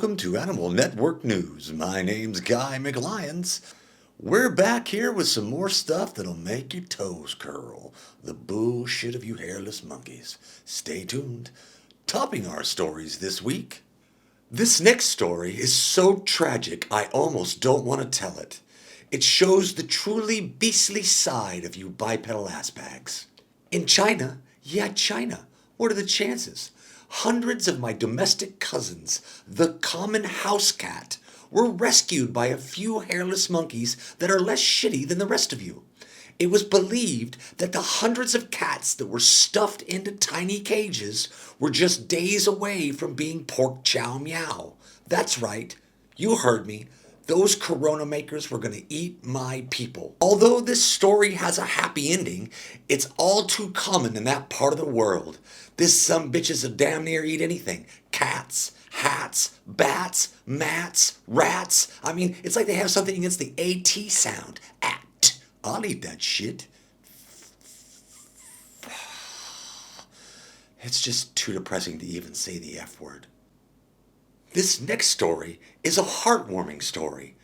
welcome to Animal Network News. My name's Guy McLyons. We're back here with some more stuff that'll make your toes curl. The bullshit of you hairless monkeys. Stay tuned. Topping our stories this week. This next story is so tragic I almost don't want to tell it. It shows the truly beastly side of you bipedal assbags. In China, China, what are the chances? Hundreds of my domestic cousins, the common house cat, were rescued by a few hairless monkeys that are less shitty than the rest of you. It was believed that the hundreds of cats that were stuffed into tiny cages were just days away from being pork chow meow. That's right, you heard me. Those corona makers were going to eat my people. Although this story has a happy ending, it's all too common in that part of the world. This sumbitches will damn near eat anything. Cats, hats, bats, mats, rats. I mean, it's like they have something against the AT sound. At. I'll eat that shit. It's just too depressing to even say the F word. This next story is a heartwarming story.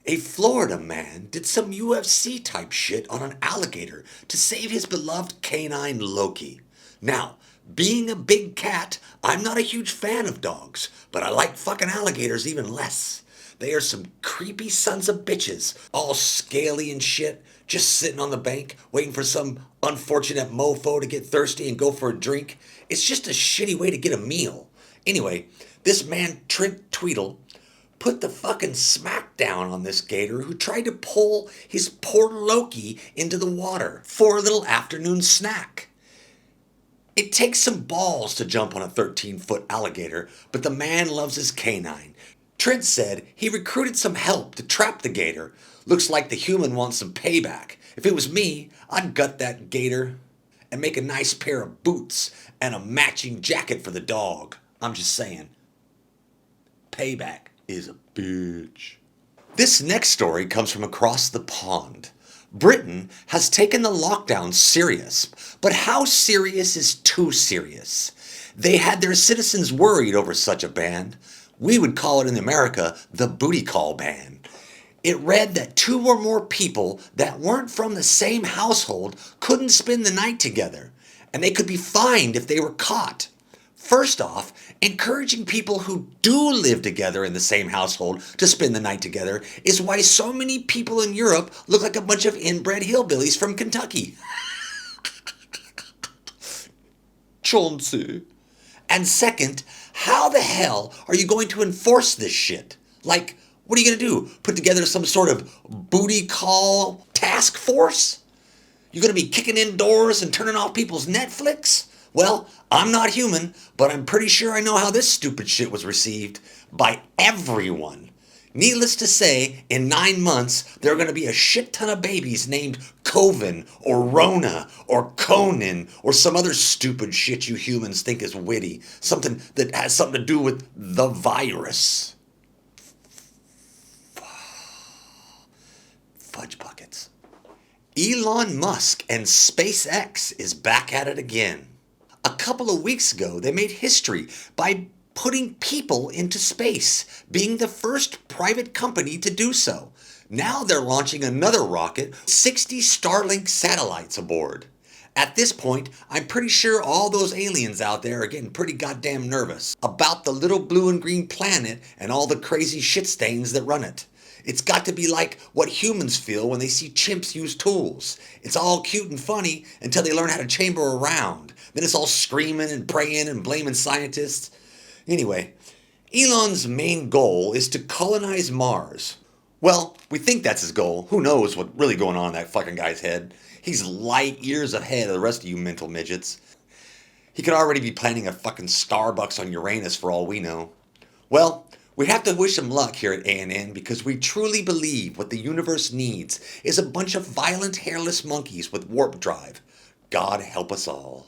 A Florida man did some UFC type shit on an alligator to save his beloved canine Loki. Now, being a big cat, I'm not a huge fan of dogs, but I like fucking alligators even less. They are some creepy sons of bitches, all scaly and shit, just sitting on the bank, waiting for some unfortunate mofo to get thirsty and go for a drink. It's just a shitty way to get a meal. Anyway, this man, Trent Tweedle, put the fucking smack down on this gator who tried to pull his poor Loki into the water for a little afternoon snack. It takes some balls to jump on a 13-foot alligator, but the man loves his canine. Trent said he recruited some help to trap the gator. Looks like the human wants some payback. If it was me, I'd gut that gator and make a nice pair of boots and a matching jacket for the dog. I'm just saying. Payback is a bitch. This next story comes from across the pond. Britain has taken the lockdown serious, but how serious is too serious? They had their citizens worried over such a ban. We would call it in America the booty call ban. It read that 2 or more people that weren't from the same household couldn't spend the night together, and they could be fined if they were caught. First off, encouraging people who do live together in the same household to spend the night together is why so many people in Europe look like a bunch of inbred hillbillies from Kentucky. Chauncey. And second, how the hell are you going to enforce this shit? Like, what are you going to do? Put together some sort of booty call task force? You going to be kicking in doors and turning off people's Netflix? Well, I'm not human, but I'm pretty sure I know how this stupid shit was received by everyone. Needless to say, in 9 months, there are going to be a shit ton of babies named Coven or Rona or Conan or some other stupid shit you humans think is witty. Something that has something to do with the virus. Fudge buckets. Elon Musk and SpaceX is back at it again. A couple of weeks ago, they made history by putting people into space, being the first private company to do so. Now they're launching another rocket, 60 Starlink satellites aboard. At this point, I'm pretty sure all those aliens out there are getting pretty goddamn nervous about the little blue and green planet and all the crazy shit stains that run it. It's got to be like what humans feel when they see chimps use tools. It's all cute and funny until they learn how to chamber around. Then it's all screaming and praying and blaming scientists. Anyway, Elon's main goal is to colonize Mars. Well, we think that's his goal. Who knows what's really going on in that fucking guy's head? He's light years ahead of the rest of you mental midgets. He could already be planning a fucking Starbucks on Uranus for all we know. Well, we have to wish him luck here at ANN because we truly believe what the universe needs is a bunch of violent hairless monkeys with warp drive. God help us all.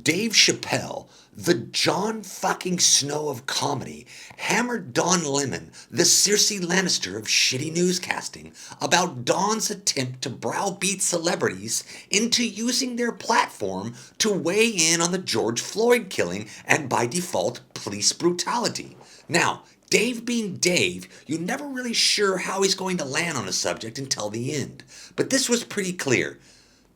Dave Chappelle, the Jon fucking Snow of comedy, hammered Don Lemon, the Cersei Lannister of shitty newscasting, about Don's attempt to browbeat celebrities into using their platform to weigh in on the George Floyd killing and, by default, police brutality. Now, Dave being Dave, you're never really sure how he's going to land on a subject until the end. But this was pretty clear.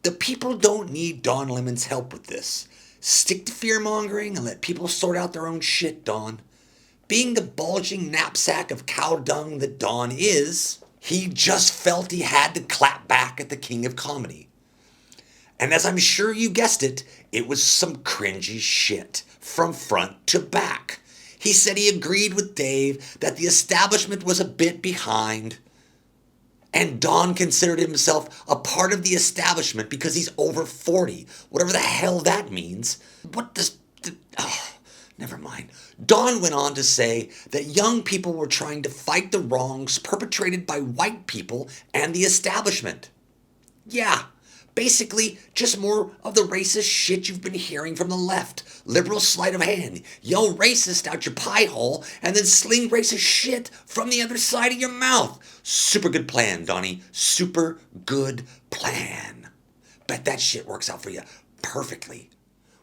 The people don't need Don Lemon's help with this. Stick to fear-mongering and let people sort out their own shit, Don. Being the bulging knapsack of cow dung that Don is, he just felt he had to clap back at the king of comedy. And as I'm sure you guessed it, it was some cringy shit from front to back. He said he agreed with Dave that the establishment was a bit behind, and Don considered himself a part of the establishment because he's over 40. Whatever the hell that means. What does... never mind. Don went on to say that young people were trying to fight the wrongs perpetrated by white people and the establishment. Yeah, basically just more of the racist shit you've been hearing from the left. Liberal sleight of hand. Yell racist out your pie hole and then sling racist shit from the other side of your mouth. Super good plan, Donnie. Super good plan. Bet that shit works out for you perfectly.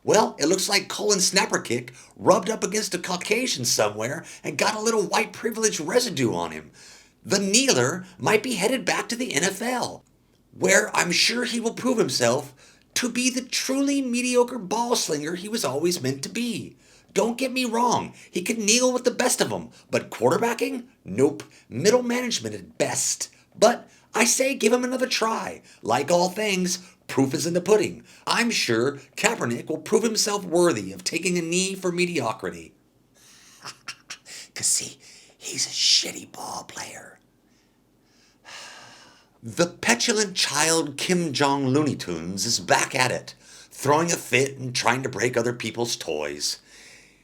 Well, it looks like Colin Snapperkick rubbed up against a Caucasian somewhere and got a little white privilege residue on him. The kneeler might be headed back to the NFL, where I'm sure he will prove himself to be the truly mediocre ball slinger he was always meant to be. Don't get me wrong, he can kneel with the best of them, but quarterbacking? Nope, middle management at best. But I say give him another try. Like all things, proof is in the pudding. I'm sure Kaepernick will prove himself worthy of taking a knee for mediocrity. 'Cause see, he's a shitty ball player. The petulant child Kim Jong Looney Tunes is back at it, throwing a fit and trying to break other people's toys.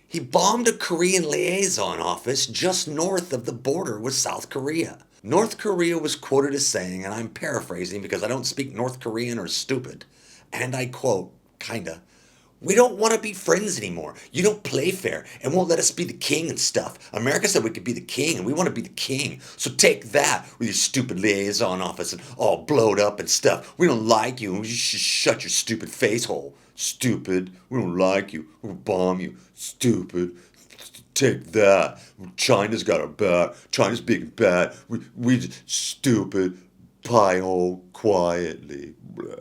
He bombed a Korean liaison office just north of the border with South Korea. North Korea was quoted as saying, and I'm paraphrasing because I don't speak North Korean or stupid, and I quote, kinda, "We don't want to be friends anymore. You don't play fair and won't let us be the king and stuff. America said we could be the king and we want to be the king. So take that with your stupid liaison office and all blowed up and stuff. We don't like you and you should shut your stupid face hole. Stupid. We don't like you. We'll bomb you. Stupid. Take that. China's got our back. China's big and bad. We just stupid. Pie hole quietly." Blah.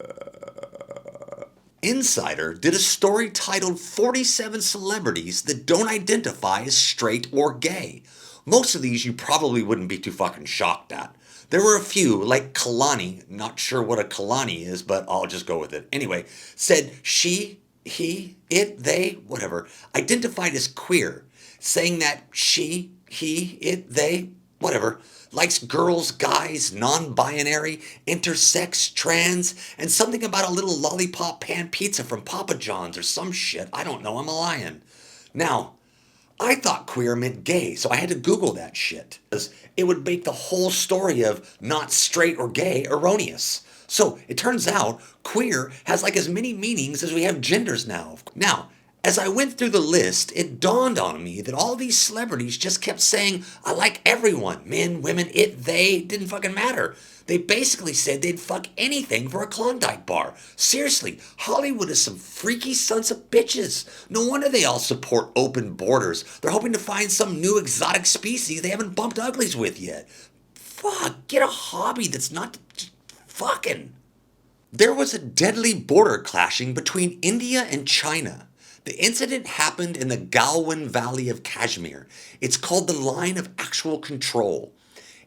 Insider did a story titled 47 Celebrities That Don't Identify as Straight or Gay. Most of these you probably wouldn't be too fucking shocked at. There were a few, like Kalani, not sure what a Kalani is, but I'll just go with it. Anyway, said she, he, it, they, whatever, identified as queer, saying that she, he, it, they, whatever, likes girls, guys, non-binary, intersex, trans, and something about a little lollipop pan pizza from Papa John's or some shit. I don't know, I'm a lion. Now, I thought queer meant gay, so I had to Google that shit, because it would make the whole story of not straight or gay erroneous. So, it turns out, queer has like as many meanings as we have genders now. Now, as I went through the list, it dawned on me that all these celebrities just kept saying, "I like everyone, men, women, it, they, didn't fucking matter." They basically said they'd fuck anything for a Klondike bar. Seriously, Hollywood is some freaky sons of bitches. No wonder they all support open borders. They're hoping to find some new exotic species they haven't bumped uglies with yet. Fuck, get a hobby that's not just fucking. There was a deadly border clashing between India and China. The incident happened in the Galwan Valley of Kashmir. It's called the Line of Actual Control.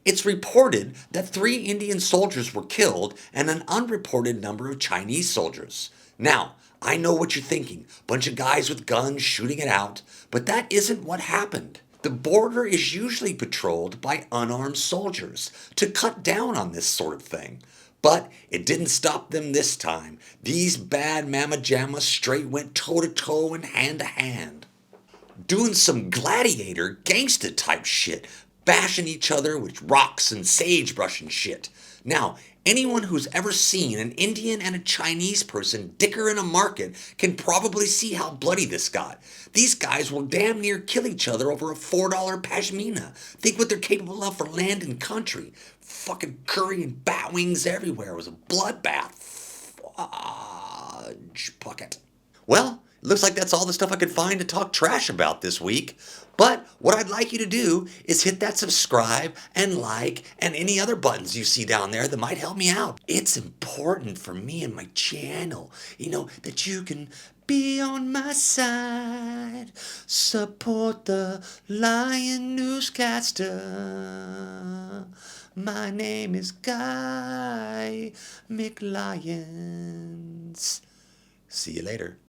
It's reported that 3 Indian soldiers were killed and an unreported number of Chinese soldiers. Now, I know what you're thinking. Bunch of guys with guns shooting it out. But that isn't what happened. The border is usually patrolled by unarmed soldiers to cut down on this sort of thing. But it didn't stop them this time. These bad mamma jammas straight went toe-to-toe and hand-to-hand. Doing some gladiator gangsta type shit, bashing each other with rocks and sagebrush and shit. Now, anyone who's ever seen an Indian and a Chinese person dicker in a market can probably see how bloody this got. These guys will damn near kill each other over a $4 pashmina. Think what they're capable of for land and country. Fucking curry and bat wings everywhere. It was a bloodbath. Fudge pucket. Well, it looks like that's all the stuff I could find to talk trash about this week. But what I'd like you to do is hit that subscribe and like and any other buttons you see down there that might help me out. It's important for me and my channel, that you can be on my side. Support the Lion Newscaster. My name is Guy McLyons. See you later.